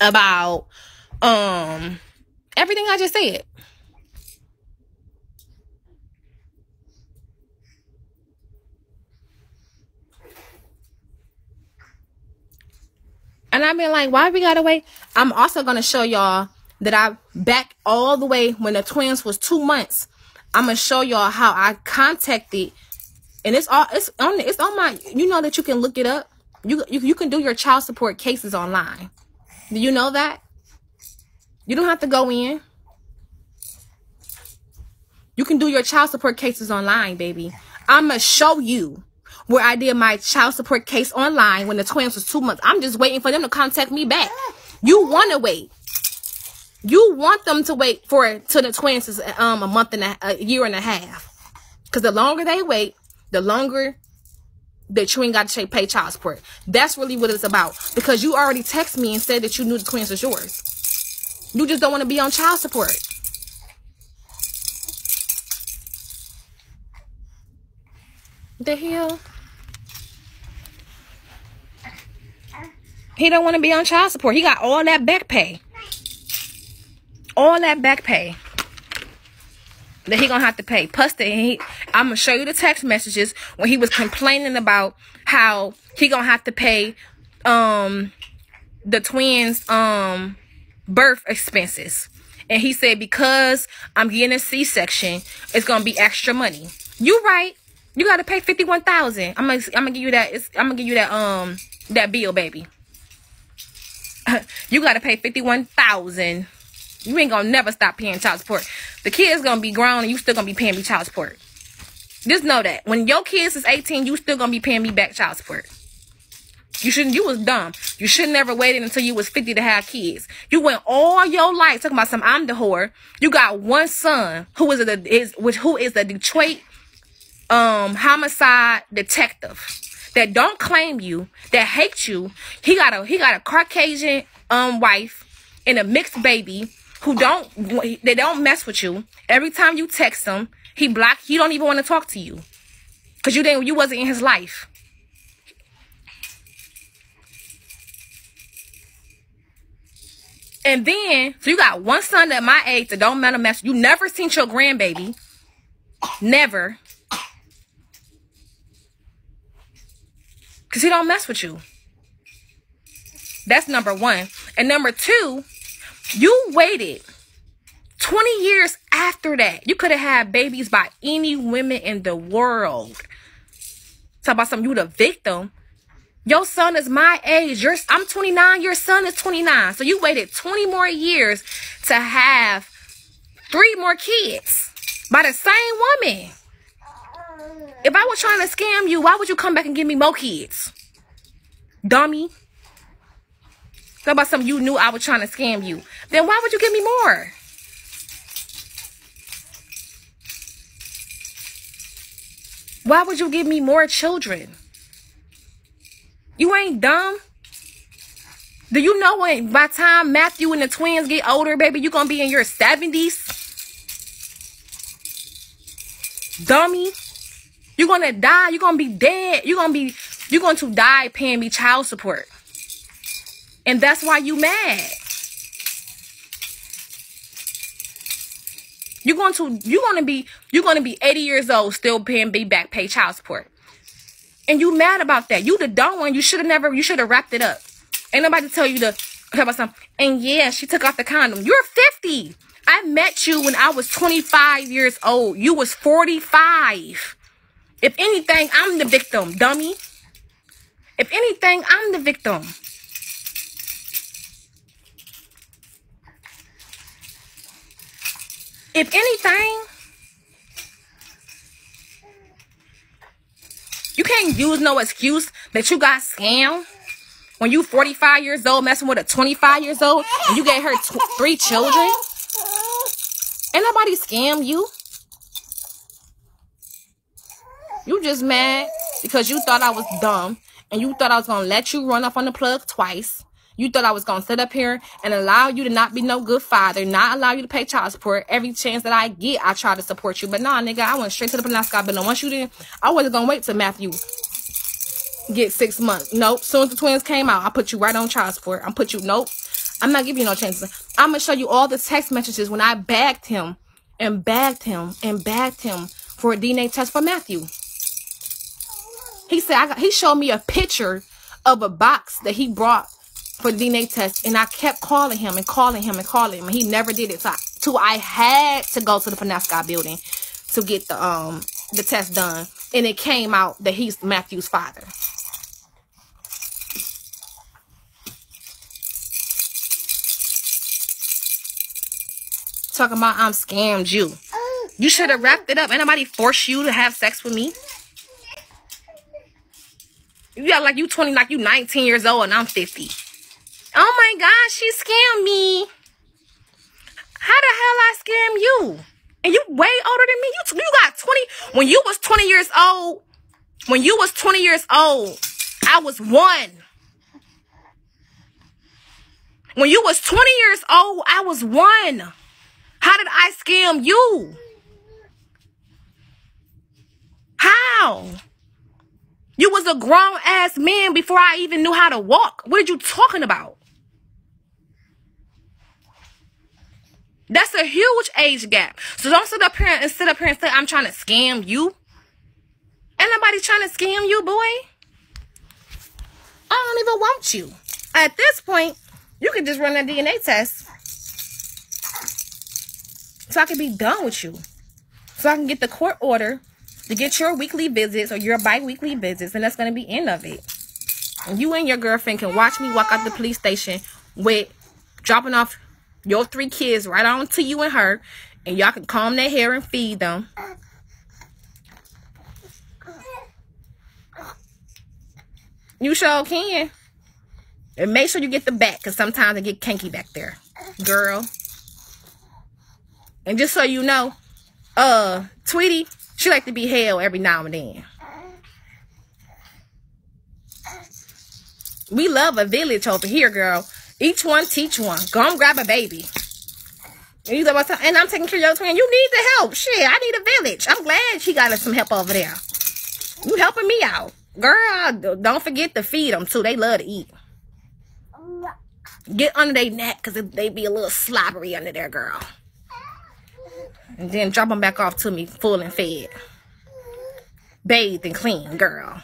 About everything I just said. And I've been like, why we gotta wait? I'm also gonna show y'all that I back all the way when the twins was 2 months. I'm gonna show y'all how I contacted, and it's on my. You know that you can look it up. You can do your child support cases online. Do you know that? You don't have to go in. You can do your child support cases online, baby. I'm gonna show you where I did my child support case online when the twins was 2 months. I'm just waiting for them to contact me back. You want to wait. You want them to wait till the twins is a year and a half. Because the longer they wait, the longer that you ain't got to pay child support. That's really what it's about. Because you already texted me and said that you knew the twins was yours. You just don't want to be on child support. The hell? He don't want to be on child support. He got all that back pay. All that back pay that he gonna have to pay. Plus, I'm gonna show you the text messages when he was complaining about how he gonna have to pay the twins birth expenses. And he said, because I'm getting a C-section, it's gonna be extra money. You right. You gotta pay $51,000. I'm gonna give you that. I'm gonna give you that that bill, baby. You gotta pay $51,000. You ain't gonna never stop paying child support. The kids gonna be grown and you still gonna be paying me child support. Just know that when your kids is 18, you still gonna be paying me back child support. You was dumb. You should never waited until you was 50 to have kids. You went all your life talking about I'm the whore. You got one son who is the Detroit homicide detective that don't claim you, that hates you. He got a Caucasian wife and a mixed baby who they don't mess with you. Every time you text him, he don't even want to talk to you because you wasn't in his life. And then, so you got one son at my age that don't matter mess. You never seen your grandbaby. Never. Because he don't mess with you. That's number one. And number two, you waited 20 years after that. You could have had babies by any women in the world. Talk about something, you the victim. Your son is my age. I'm 29. Your son is 29. So you waited 20 more years to have 3 more kids by the same woman. If I was trying to scam you, why would you come back and give me more kids? Dummy. Talk about something, you knew I was trying to scam you. Then why would you give me more? Why would you give me more children? You ain't dumb. Do you know when by the time Matthew and the twins get older, baby, you gonna be in your 70s? Dummy. You're gonna die. You're gonna be dead. You're going to die paying me child support. And that's why you mad. You're gonna be 80 years old still paying me back pay child support. And you mad about that. You the dumb one. You should have wrapped it up. Ain't nobody tell you to talk about something. And yeah, she took off the condom. You're 50. I met you when I was 25 years old. You was 45. If anything, I'm the victim, dummy. If anything, I'm the victim. If anything, you can't use no excuse that you got scammed when you 45 years old messing with a 25 years old and you gave her 3 children. Ain't nobody scam you. You just mad because you thought I was dumb and you thought I was going to let you run off on the plug twice. You thought I was going to sit up here and allow you to not be no good father, not allow you to pay child support. Every chance that I get, I try to support you. But nah, nigga, I went straight to the Penobscot building. Once you didn't, I wasn't going to wait till Matthew get 6 months. Nope. Soon as the twins came out, I put you right on child support. Nope. I'm not giving you no chances. I'm going to show you all the text messages when I bagged him and bagged him and bagged him for a DNA test for Matthew. He said, he showed me a picture of a box that he brought for the DNA test, and I kept calling him and calling him and calling him, and he never did it. So I had to go to the Penobscot building to get the test done, and it came out that he's Matthew's father. Talking about I'm scammed you. You should have wrapped it up. Ain't nobody forced you to have sex with me. You got like you 20, like you 19 years old and I'm 50. Oh my gosh, she scammed me. How the hell I scam you? And you way older than me. You got 20. When you was 20 years old, I was 1. When you was 20 years old, I was 1. How did I scam you? How? You was a grown-ass man before I even knew how to walk. What are you talking about? That's a huge age gap. So don't sit up here and say I'm trying to scam you. Ain't nobody trying to scam you, boy. I don't even want you. At this point, you can just run a DNA test. So I can be done with you. So I can get the court order to get your weekly visits or your bi-weekly visits, and that's going to be end of it. And you and your girlfriend can watch me walk out the police station with dropping off your 3 kids right on to you and her, and y'all can comb their hair and feed them. You sure can. And make sure you get the back, because sometimes they get kinky back there, girl. And just so you know, Tweety, she like to be held every now and then. We love a village over here, girl. Each one teach one. Go and grab a baby. And I'm taking care of your twin. You need the help. Shit, I need a village. I'm glad she got us some help over there. You helping me out. Girl, don't forget to feed them, too. They love to eat. Get under their neck, because they be a little slobbery under there, girl. And then drop them back off to me full and fed. Bathed and clean, girl.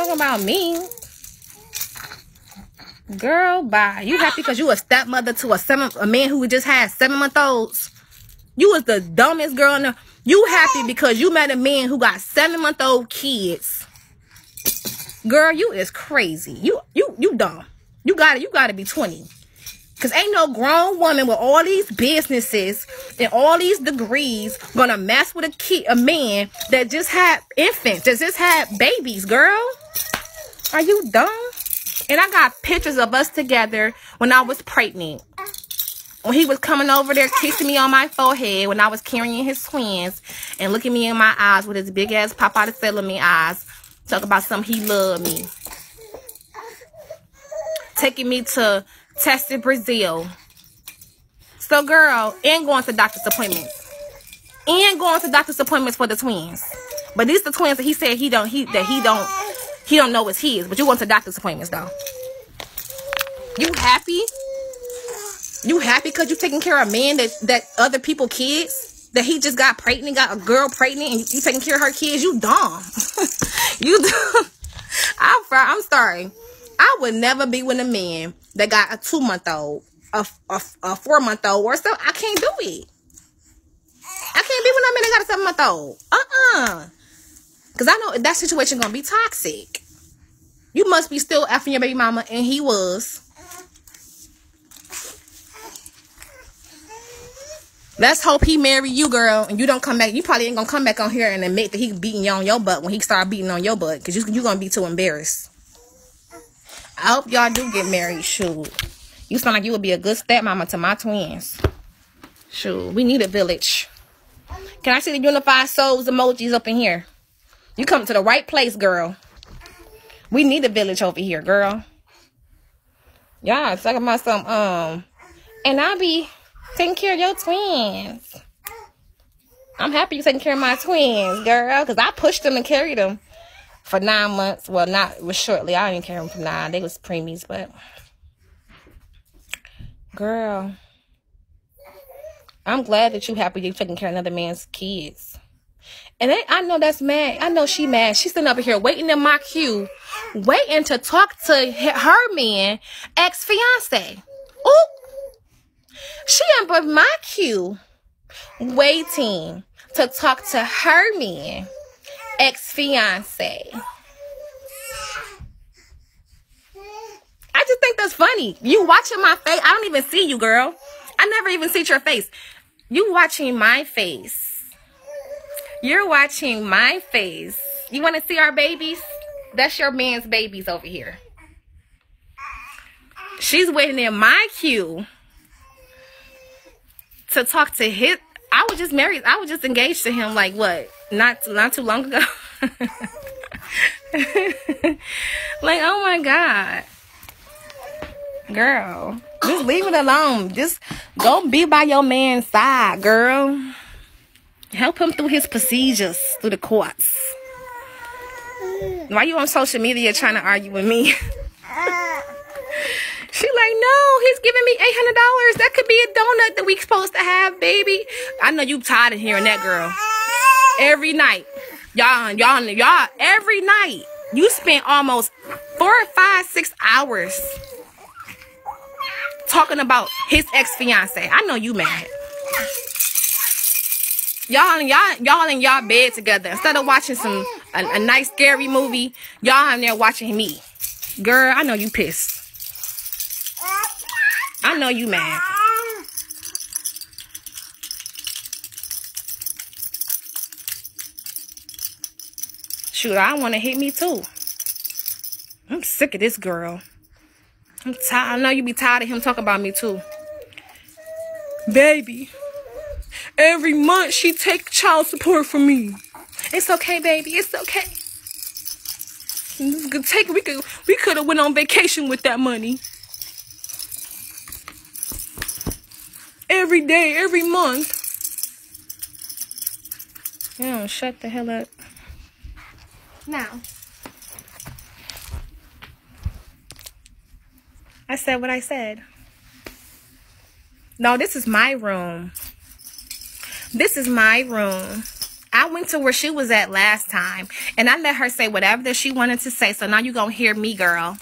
talking about me. Girl, bye. You happy because you a stepmother to a man who just had 7-month-olds? You was the dumbest girl in the... You happy because you met a man who got 7-month-old kids. Girl, you is crazy. You dumb. You gotta be 20. Cause ain't no grown woman with all these businesses and all these degrees gonna mess with a man that just had infants, that just had babies, girl. Are you dumb? And I got pictures of us together when I was pregnant. When he was coming over there kissing me on my forehead when I was carrying his twins and looking me in my eyes with his big ass pop out of celery eyes. Talk about something he loved me. Taking me to tested Brazil. So girl, and going to doctor's appointments. And going to doctor's appointments for the twins. But these the twins that he said he don't know it's his. But you going to doctor's appointments though. You happy? You happy because you taking care of a man that other people kids? That he just got pregnant, got a girl pregnant, and you taking care of her kids? You dumb. You dumb. I'm sorry. I would never be with a man that got a 2-month-old, a 4-month-old, or so. I can't do it. I can't be with a man that got a 7-month-old. Because I know that situation gonna be toxic. You must be still effing your baby mama, and he was. Let's hope he marry you, girl, and you don't come back. You probably ain't gonna come back on here and admit that he beating you on your butt when he start beating on your butt, because you gonna be too embarrassed. I hope y'all do get married. Shoot. You sound like you would be a good stepmama to my twins. Shoot. We need a village. Can I see the unified souls emojis up in here? You come to the right place, girl. We need a village over here, girl. Y'all talking about some, and I'll be taking care of your twins. I'm happy you taking care of my twins, girl, because I pushed them and carried them for 9 months. Well, it was shortly. I didn't carry them for 9. They was preemies, but girl, I'm glad that you happy you're taking care of another man's kids. And I know that's mad. I know she mad. She's sitting over here waiting in my queue, waiting to talk to her man, ex-fiance. Ooh. She in my queue, waiting to talk to her man, ex-fiance. I just think that's funny. You watching my face. I don't even see you, girl. I never even see your face. You watching my face. You're watching my face. You want to see our babies? That's your man's babies over here. She's waiting in my queue to talk to his. I was just married. I was just engaged to him like what? Not too long ago. Like, oh my God. Girl, just leave it alone. Just go be by your man's side, girl. Help him through his procedures, through the courts. Why you on social media trying to argue with me? She like, no, he's giving me $800. That could be a donut that we supposed to have, baby. I know you tired of hearing that, girl. Every night. Y'all, every night. You spent almost 4, 5, 6 hours talking about his ex-fiance. I know you mad. Y'all in y'all bed together. Instead of watching a nice scary movie, y'all in there watching me. Girl, I know you pissed. I know you mad. Shoot, I want to hit me too. I'm sick of this girl. I'm tired. I know you be tired of him talking about me too. Baby, every month she take child support from me. It's okay, baby. It's okay. We could have went on vacation with that money. Every day, every month. Yeah, shut the hell up. Now, I said what I said. No, this is my room. This is my room. I went to where she was at last time, and I let her say whatever that she wanted to say. So now you gonna hear me, girl.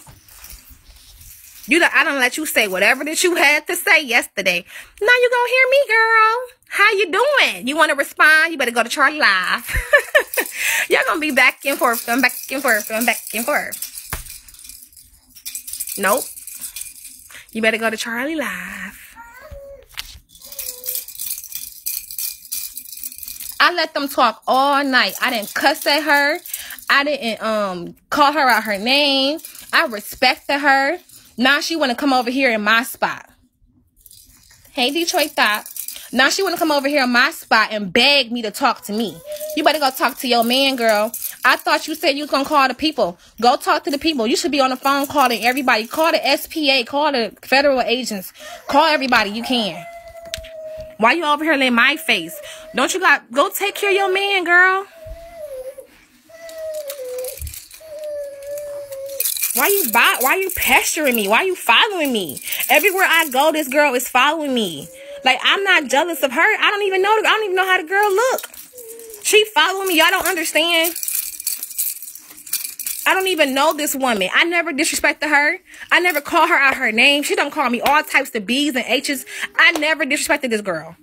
I don't let you say whatever that you had to say yesterday. Now you gonna hear me, girl. How you doing? You want to respond? You better go to Charlie Live. Y'all gonna be back and forth, back and forth, back and forth. Nope. You better go to Charlie Live. I let them talk all night. I didn't cuss at her. I didn't call her out her name. I respected her. Now she want to come over here in my spot. Hey, Detroit Thought. Now she want to come over here in my spot and beg me to talk to me. You better go talk to your man, girl. I thought you said you was going to call the people. Go talk to the people. You should be on the phone calling everybody. Call the SPA. Call the federal agents. Call everybody you can. Why you over here in my face? Don't you go take care of your man, girl? Why you pestering me? Why you following me? Everywhere I go, this girl is following me. Like, I'm not jealous of her. I don't even know how the girl look. She following me. Y'all don't understand. I don't even know this woman. I never disrespected her. I never call her out her name. She don't call me all types of B's and H's. I never disrespected this girl.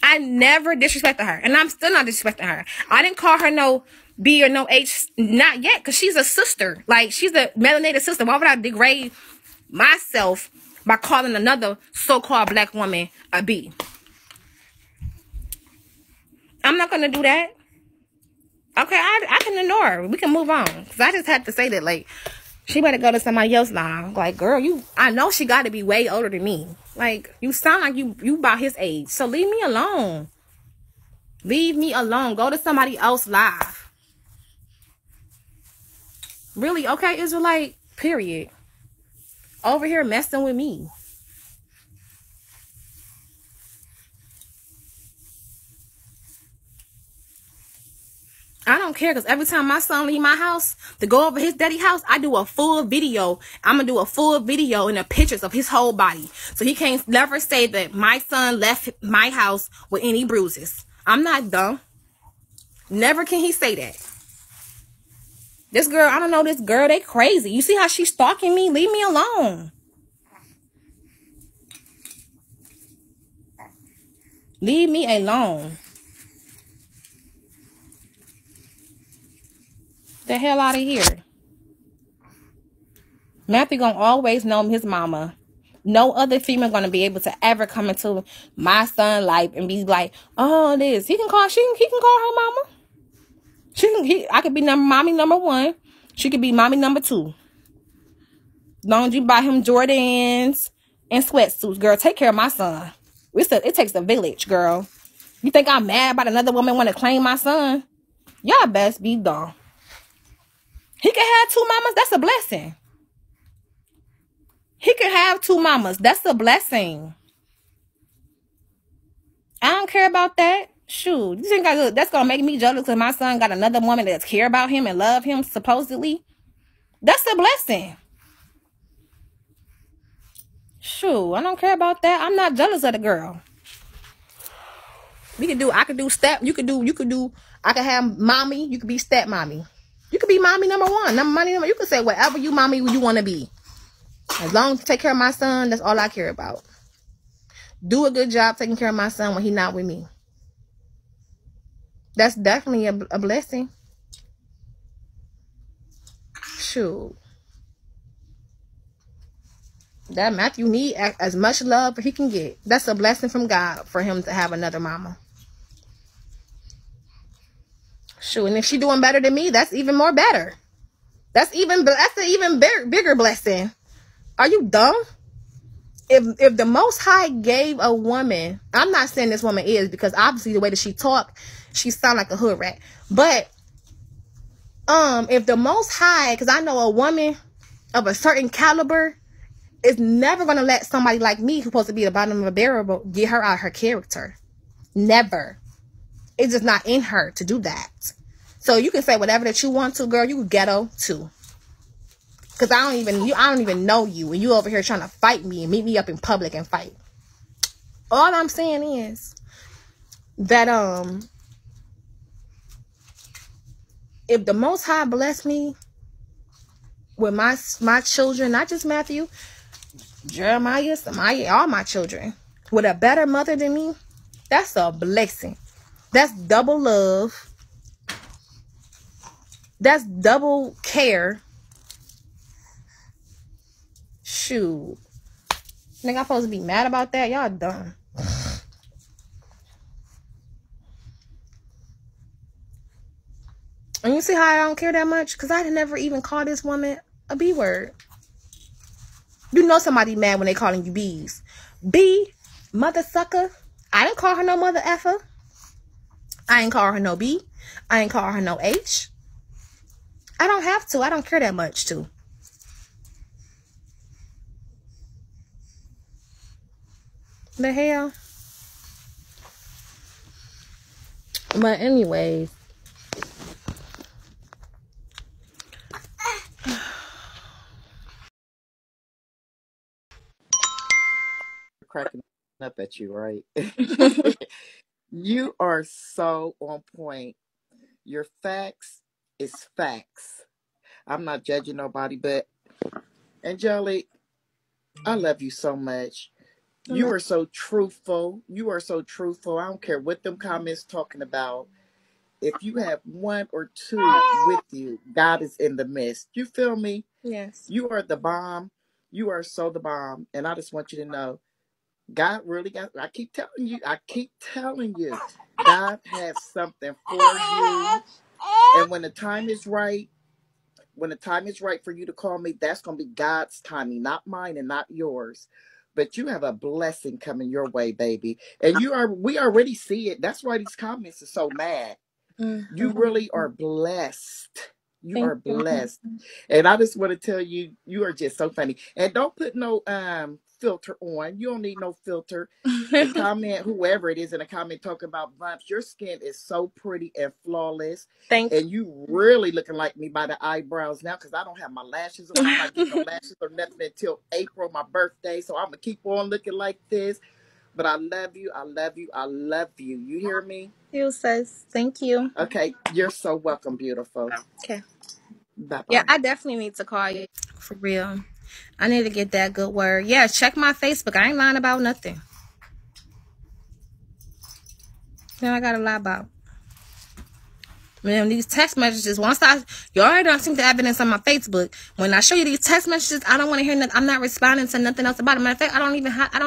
I never disrespected her. And I'm still not disrespecting her. I didn't call her no B or no H. Not yet. Because she's a sister. Like, she's a melanated sister. Why would I degrade myself by calling another so-called black woman a B? I'm not going to do that. Okay, I can ignore her. We can move on. Because I just had to say that, like, she better go to somebody else now. Like, girl, I know she got to be way older than me. Like, you sound like you about his age. So leave me alone. Leave me alone. Go to somebody else live. Really? Okay, Israelite, period. Over here messing with me. I don't care, because every time my son leave my house to go over his daddy's house, I do a full video. I'm going to do a full video and the pictures of his whole body. So he can't never say that my son left my house with any bruises. I'm not dumb. Never can he say that. This girl, I don't know this girl, they crazy. You see how she's stalking me? Leave me alone. Leave me alone. The hell out of here. Matthew gonna always know his mama. No other female gonna be able to ever come into my son's life and be like, oh, this. He can call her mama. I could be mommy number 1. She could be mommy number 2. As long as you buy him Jordans and sweatsuits, girl, take care of my son. It takes a village, girl. You think I'm mad about another woman want to claim my son? Y'all best be dumb. He can have 2 mamas. That's a blessing. He can have 2 mamas. That's a blessing. I don't care about that. Shoot. You think that's going to make me jealous because my son got another woman that care about him and love him, supposedly? That's a blessing. Shoot. I don't care about that. I'm not jealous of the girl. I could do step. You could do. I could have mommy. You could be step mommy. You could be mommy number 1. You could say whatever mommy you want to be. As long as you take care of my son, that's all I care about. Do a good job taking care of my son when he's not with me. That's definitely a blessing. Shoot. That Matthew need as much love as he can get. That's a blessing from God for him to have another mama. Shoot, and if she doing better than me, that's even more better. That's an even bigger blessing. Are you dumb? If the Most High gave a woman, I'm not saying this woman is, because obviously the way that she talk, she sound like a hood rat. But if the Most High, because I know a woman of a certain caliber is never gonna let somebody like me, who's supposed to be the bottom of a barrel, get her out of her character. Never. It's just not in her to do that. So you can say whatever that you want to, girl. You ghetto too. Because I don't even know you. And you over here trying to fight me and meet me up in public and fight. All I'm saying is that if the Most High bless me with my children, not just Matthew, Jeremiah, Samaya, all my children, with a better mother than me, that's a blessing. That's double love. That's double care. Shoot. Nigga, I'm supposed to be mad about that? Y'all dumb. And you see how I don't care that much? Because I never even call this woman a B word. You know somebody mad when they calling you B's. B, mother sucker. I didn't call her no mother effer. I ain't call her no B. I ain't call her no H. I don't have to. I don't care that much to. The hell? But anyways. Cracking up at you, right? You are so on point. Your facts is facts. I'm not judging nobody, but Angelic, I love you so much. You are so truthful. You are so truthful. I don't care what them comments talking about. If you have one or two with you, God is in the midst. You feel me? Yes. You are the bomb. You are so the bomb. And I just want you to know, God really got, I keep telling you, God has something for you. And when the time is right for you to call me, that's going to be God's timing, not mine and not yours. But you have a blessing coming your way, baby. And we already see it. That's why these comments are so mad. Mm-hmm. You really are blessed. You are blessed. And I just want to tell you, you are just so funny. And don't put no filter on. You don't need no filter. The comment, whoever it is in the comment talking about bumps, your skin is so pretty and flawless. And you really looking like me by the eyebrows now, because I don't have my lashes on. I'm not getting no lashes or nothing until April, my birthday. So I'm going to keep on looking like this. But I love you. I love you. I love you. You hear me? You says thank you. Okay. You're so welcome, beautiful. Okay. Bye-bye. Yeah, I definitely need to call you. For real. I need to get that good word. Yeah, check my Facebook. I ain't lying about nothing. Then I gotta lie about. Man, these text messages, you already don't see the evidence on my Facebook. When I show you these text messages, I don't want to hear nothing. I'm not responding to nothing else about it. Matter of fact, I don't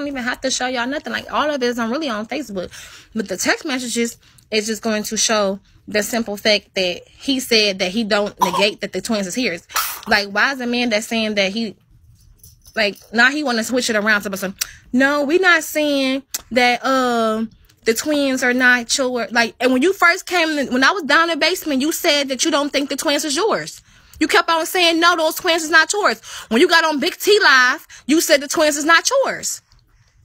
even have to show y'all nothing. Like, all of it is really on Facebook. But the text messages is just going to show the simple fact that he said that he don't negate that the twins is his. Like, why is a man that's saying that he, like, now he want to switch it around to something? No, we're not saying that, the twins are not yours. Like, and when you first came, when I was down in the basement, you said that you don't think the twins is yours. You kept on saying, no, those twins is not yours. When you got on Big T Live, you said the twins is not yours.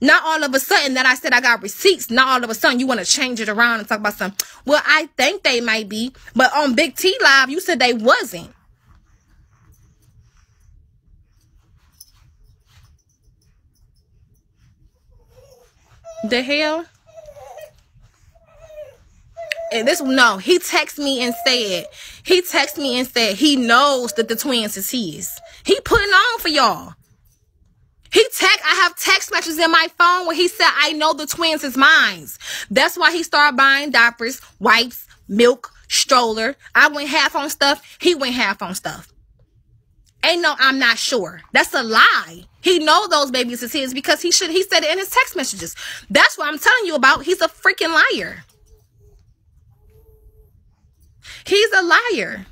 Not all of a sudden that I said I got receipts. Not all of a sudden you want to change it around and talk about something. Well, I think they might be. But on Big T Live, you said they wasn't. The hell? And he texted me and said he knows that the twins is his. He putting on for y'all. I have text messages in my phone where he said, I know the twins is mine. That's why he started buying diapers, wipes, milk, stroller. I went half on stuff. He went half on stuff. I'm not sure. That's a lie. He know those babies is his because he said it in his text messages. That's what I'm telling you about. He's a freaking liar. He's a liar.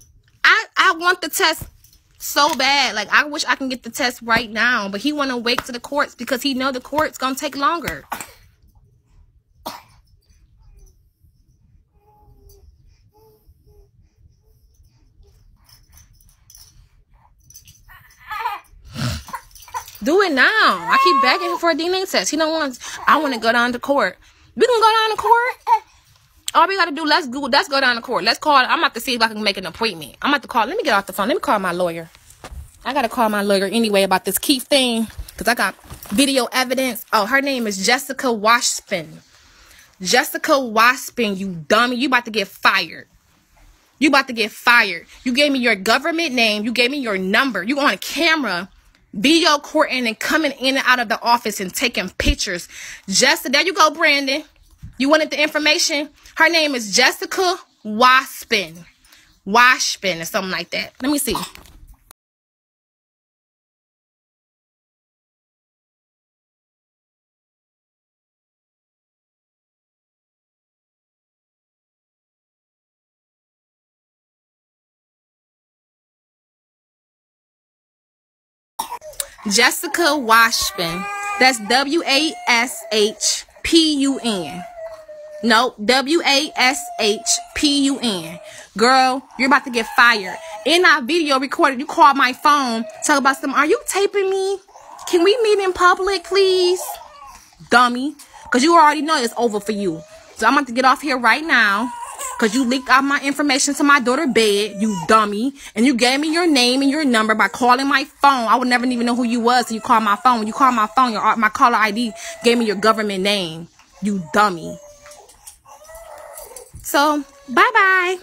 I want the test so bad. Like, I wish I can get the test right now. But he want to wait to the courts because he know the court's going to take longer. Do it now. I keep begging him for a DNA test. He don't want. I want to go down to court. We can go down to court. All we got to do, let's go down to court. Let's call. I'm about to see if I can make an appointment. I'm about to call. Let me get off the phone. Let me call my lawyer. I got to call my lawyer anyway about this Keith thing. Because I got video evidence. Oh, her name is Jessica Waspin. Jessica Waspin, you dummy. You about to get fired. You about to get fired. You gave me your government name. You gave me your number. You on camera, video recording and coming in and out of the office and taking pictures. There you go, Brandon. You wanted the information? Her name is Jessica Washpin or something like that. Let me see. Jessica Washpin. That's Washpun. No, Washpun. Girl, you're about to get fired. In our video recorded, you called my phone, talk about some, are you taping me? Can we meet in public, please? Dummy. Because you already know it's over for you. So I'm about to get off here right now. Because you leaked out my information to my daughter's bed, you dummy. And you gave me your name and your number by calling my phone. I would never even know who you was until you called my phone. When you called my phone, my caller ID gave me your government name. You dummy. So, bye-bye.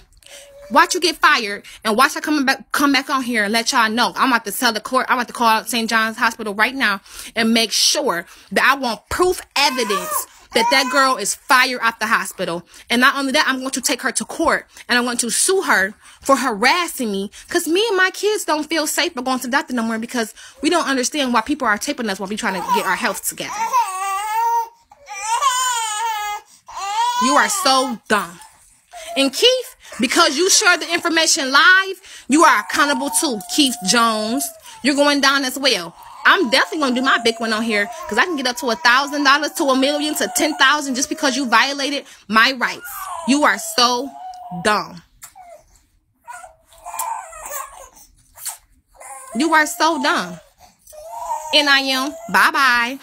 Watch you get fired. And watch I come back on here and let y'all know. I'm about to tell the court. I'm about to call out St. John's Hospital right now and make sure that I want proof evidence that girl is fired out the hospital. And not only that, I'm going to take her to court and I'm going to sue her for harassing me, because me and my kids don't feel safe going to the doctor no more, because we don't understand why people are taping us while we're trying to get our health together. You are so dumb. And Keith, because you shared the information live, you are accountable too, Keith Jones. You're going down as well. I'm definitely going to do my big one on here, because I can get up to $1,000 to $1 million to $10,000 just because you violated my rights. You are so dumb. You are so dumb. And I am. Bye-bye.